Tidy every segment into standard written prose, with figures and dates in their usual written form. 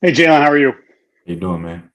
Hey, Jalen, how are you? How you doing, man?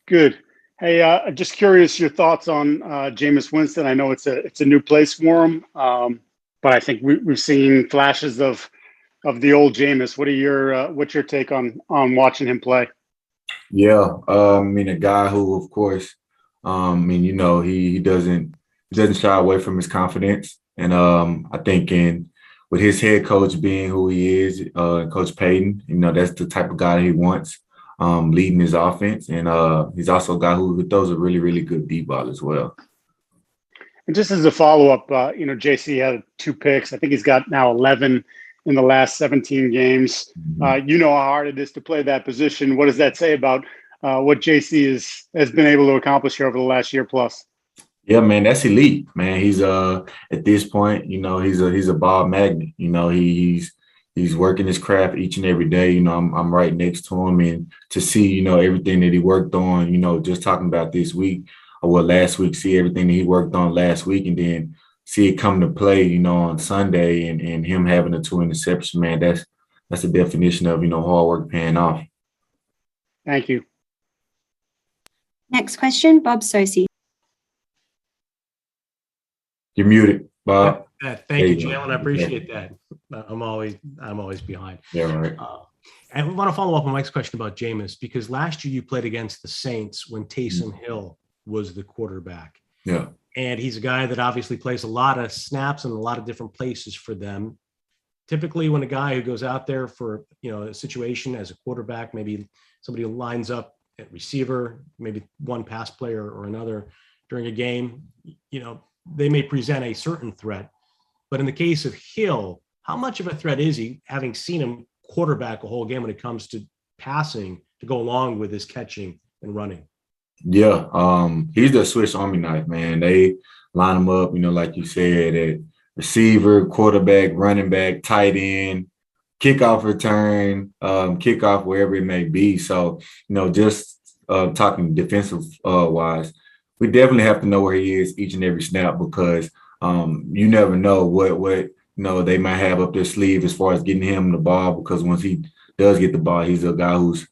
Good. Hey, just curious your thoughts on Jameis Winston. I know it's a new place for him, but I think we've seen flashes of the old Jameis. What's your take on watching him play? Yeah, I mean, a guy who, of course, he doesn't shy away from his confidence, and I think in with his head coach being who he is, Coach Peyton, that's the type of guy he wants, leading his offense, and he's also a guy who throws a really, really good deep ball as well. And just as a follow up, JC had two picks. I think he's got now 11 in the last 17 games. Mhm. You know how hard it is to play that position. What does that say about what JC has been able to accomplish here over the last year plus? Yeah, man, that's elite, man. He's at this point, he's a ball magnet. He's working his craft each and every day. I'm right next to him, and to see, everything that he worked on, just talking about this week or well last week, see everything that he worked on last week, and then see it come to play, on Sunday, and him having the two interceptions, man. That's the definition of, hard work paying off. Thank you. Next question, Bob Sosi. You're muted, Bob. Thank you, Jalen. I appreciate that. I'm always behind. Yeah, right. And we want to follow up on Mike's question about Jameis, because last year you played against the Saints when Taysom Hill was the quarterback. Yeah. And he's a guy that obviously plays a lot of snaps in a lot of different places for them. Typically, when a guy who goes out there for a situation as a quarterback, maybe somebody who lines up at receiver, maybe one pass player or another during a game, they may present a certain threat. But in the case of Hill, how much of a threat is he, having seen him quarterback a whole game when it comes to passing to go along with his catching and running? Yeah, he's the Swiss Army knife, man. They line him up, like you said, at receiver, quarterback, running back, tight end, kickoff return, kickoff, wherever it may be. So, just talking defensive wise, we definitely have to know where he is each and every snap, because you never know what they might have up their sleeve as far as getting him the ball, because once he does get the ball, he's a guy who's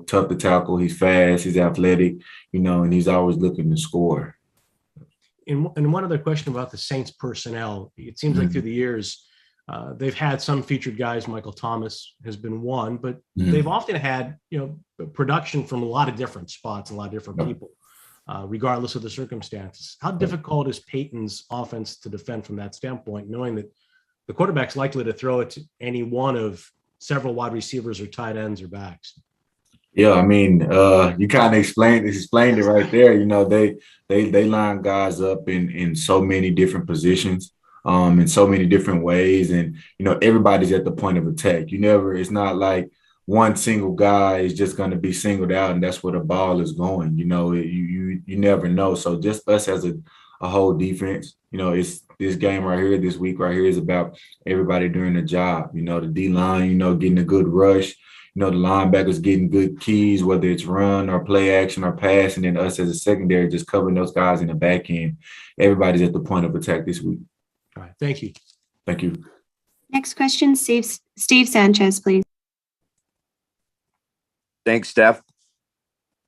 tough to tackle, he's fast, he's athletic, and he's always looking to score. And one other question about the Saints personnel. It seems like through the years, they've had some featured guys. Michael Thomas has been one, but they've often had, production from a lot of different spots, a lot of different people, regardless of the circumstances. How difficult is Peyton's offense to defend from that standpoint, knowing that the quarterback's likely to throw it to any one of several wide receivers or tight ends or backs? Yeah, I mean, you kind of explained it right there. They line guys up in so many different positions, in so many different ways, and everybody's at the point of attack. It's not like one single guy is just going to be singled out and that's where the ball is going. You never know. So just us as a whole defense, it's this game right here, this week right here is about everybody doing the job. The D line, getting a good rush. The linebackers getting good keys, whether it's run or play action or pass, and then us as a secondary just covering those guys in the back end. Everybody's at the point of attack this week. All right. Thank you. Thank you. Next question, Steve Sanchez, please. Thanks, Steph.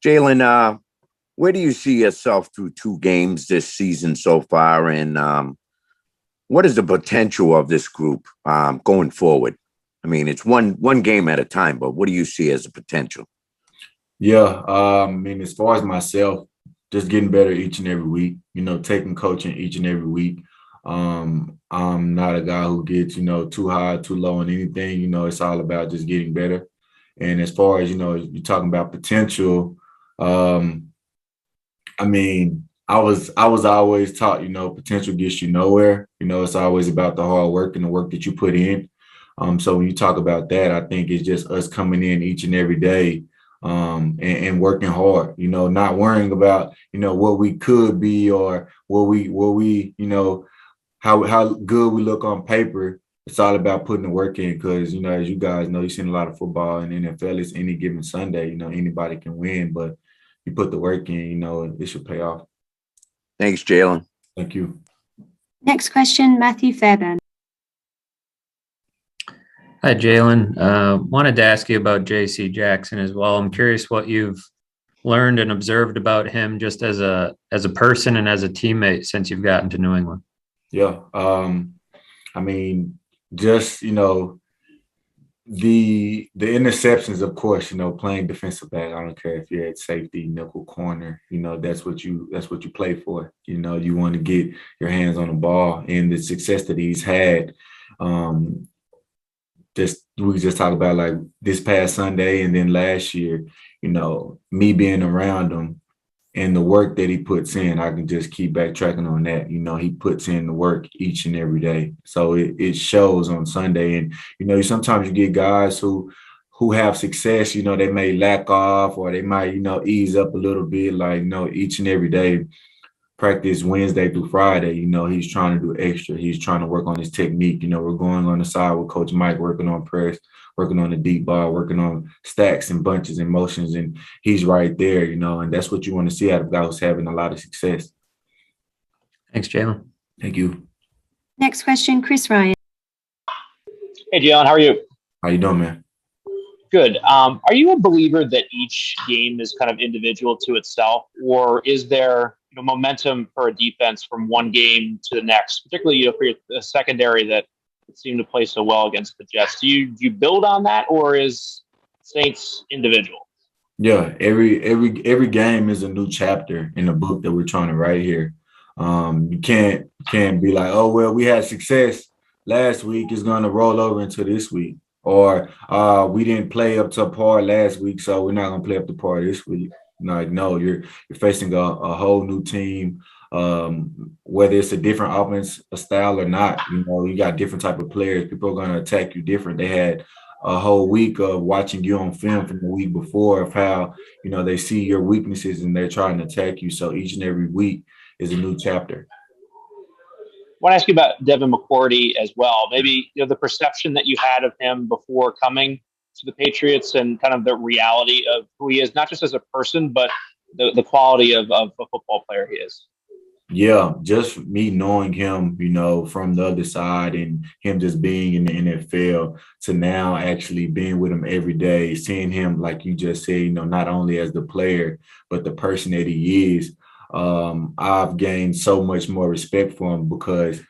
Jalen, where do you see yourself through two games this season so far, and what is the potential of this group going forward? I mean, it's one game at a time, but what do you see as a potential? Yeah, I mean, as far as myself, just getting better each and every week, taking coaching each and every week. I'm not a guy who gets, too high, too low on anything. It's all about just getting better. And as far as, you're talking about potential, I mean, I was always taught, potential gets you nowhere. It's always about the hard work and the work that you put in. So when you talk about that, I think it's just us coming in each and every day and working hard, not worrying about, what we could be or what we, how good we look on paper. It's all about putting the work in, because, as you guys know, you've seen a lot of football in the NFL. It's any given Sunday, anybody can win, but you put the work in, it should pay off. Thanks, Jalen. Thank you. Next question, Matthew Fairbairn. Hi, Jalen. Wanted to ask you about J.C. Jackson as well. I'm curious what you've learned and observed about him just as a person and as a teammate since you've gotten to New England. Yeah. I mean, just, the interceptions, of course, playing defensive back. I don't care if you're at safety, nickel, corner, that's what you play for. You want to get your hands on the ball, and the success that he's had. We just talked about like this past Sunday and then last year, me being around him and the work that he puts in, I can just keep backtracking on that. He puts in the work each and every day. So it shows on Sunday. And, sometimes you get guys who have success, they may lack off or they might, ease up a little bit. Like, each and every day, practice Wednesday through Friday, he's trying to do extra. He's trying to work on his technique. We're going on the side with Coach Mike, working on press, working on the deep ball, working on stacks and bunches and motions. And he's right there, and that's what you want to see out of a guy who's having a lot of success. Thanks, Jalen. Thank you. Next question, Chris Ryan. Hey, Jalen, how are you? How you doing, man? Good. Are you a believer that each game is kind of individual to itself, or is there momentum for a defense from one game to the next, particularly for the secondary that seemed to play so well against the Jets? Do you build on that, or is Saints individual? Yeah, every game is a new chapter in the book that we're trying to write here. You can't be like, oh well, we had success last week, it's going to roll over into this week, or we didn't play up to par last week, so we're not going to play up to par this week. Like, no, you're facing a whole new team, whether it's a different offense style or not. You got different type of players. People are going to attack you different. They had a whole week of watching you on film from the week before of how, they see your weaknesses and they're trying to attack you. So each and every week is a new chapter. I want to ask you about Devin McCourty as well. Maybe the perception that you had of him before coming to the Patriots and kind of the reality of who he is, not just as a person, but the quality of a football player he is. Yeah, just me knowing him, from the other side and him just being in the NFL to now actually being with him every day, seeing him, like you just said, not only as the player, but the person that he is. I've gained so much more respect for him because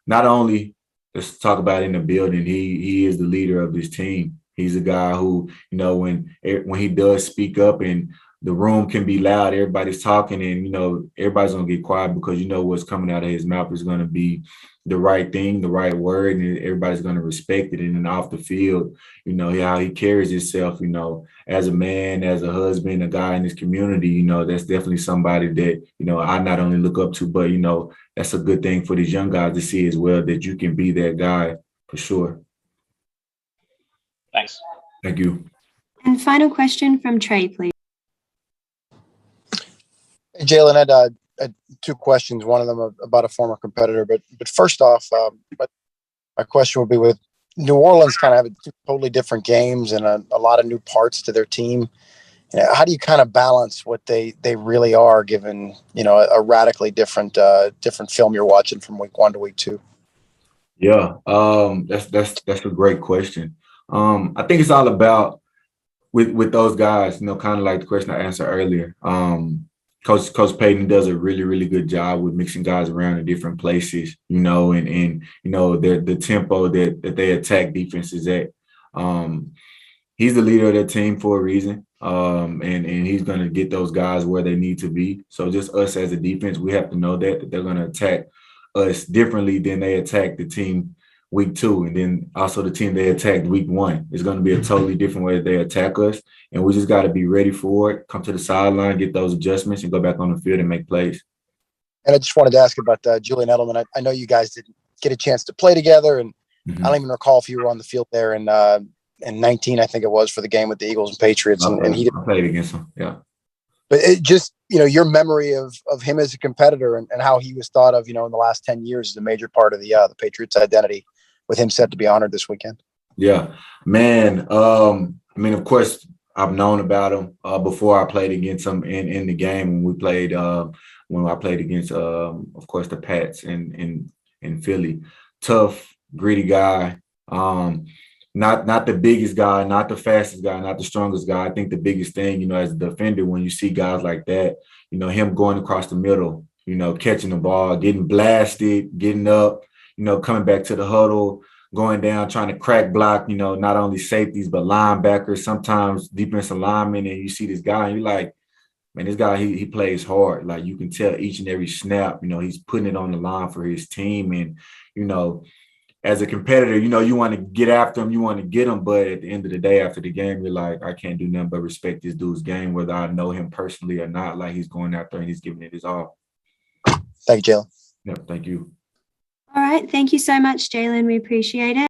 not only, let's talk about in the building, he is the leader of this team. He's a guy who, when he does speak up and the room can be loud, everybody's talking and, everybody's going to get quiet because what's coming out of his mouth is going to be the right thing, the right word, and everybody's going to respect it. And then off the field, how he carries himself, as a man, as a husband, a guy in his community, that's definitely somebody that, I not only look up to, but, that's a good thing for these young guys to see as well, that you can be that guy for sure. Thanks. Thank you. And final question from Trey, please. Hey, Jalen, I had two questions. One of them about a former competitor, but first off, my question would be with New Orleans kind of having two totally different games and a lot of new parts to their team. How do you kind of balance what they really are, given a radically different film you're watching from week 1 to week 2? Yeah, that's a great question. I think it's all about with those guys, kind of like the question I answered earlier. Coach Peyton does a really, really good job with mixing guys around in different places, and the tempo that they attack defenses at. He's the leader of their team for a reason, and he's going to get those guys where they need to be. So just us as a defense, we have to know that they're going to attack us differently than they attack the team week 2, and then also the team they attacked week 1. It's going to be a totally different way that they attack us, and we just got to be ready for it, come to the sideline, get those adjustments, and go back on the field and make plays. And I just wanted to ask about Julian Edelman. I know you guys didn't get a chance to play together, and I don't even recall if you were on the field there in 19, I think it was, for the game with the Eagles and Patriots, and he I played against him, yeah. But it just, your memory of him as a competitor and how he was thought of, in the last 10 years is a major part of the Patriots' identity, with him set to be honored this weekend. Yeah, man. Of course, I've known about him before I played against him in the game when I played against, of course, the Pats in Philly. Tough, gritty guy. not the biggest guy, not the fastest guy, not the strongest guy. I think the biggest thing, you know, as a defender, when you see guys like that, you know, him going across the middle, you know, catching the ball, getting blasted, getting up, you know, coming back to the huddle, going down, trying to crack block, you know, not only safeties, but linebackers, sometimes defensive linemen. And you see this guy and you're like, man, this guy, he plays hard. Like, you can tell each and every snap, you know, he's putting it on the line for his team. And, you know, as a competitor, you know, you want to get after him, you want to get him, but at the end of the day, after the game, you're like, I can't do nothing but respect this dude's game, whether I know him personally or not. Like, he's going out there and he's giving it his all. Thank you, Jalen. Yeah, thank you. All right. Thank you so much, Jalen. We appreciate it.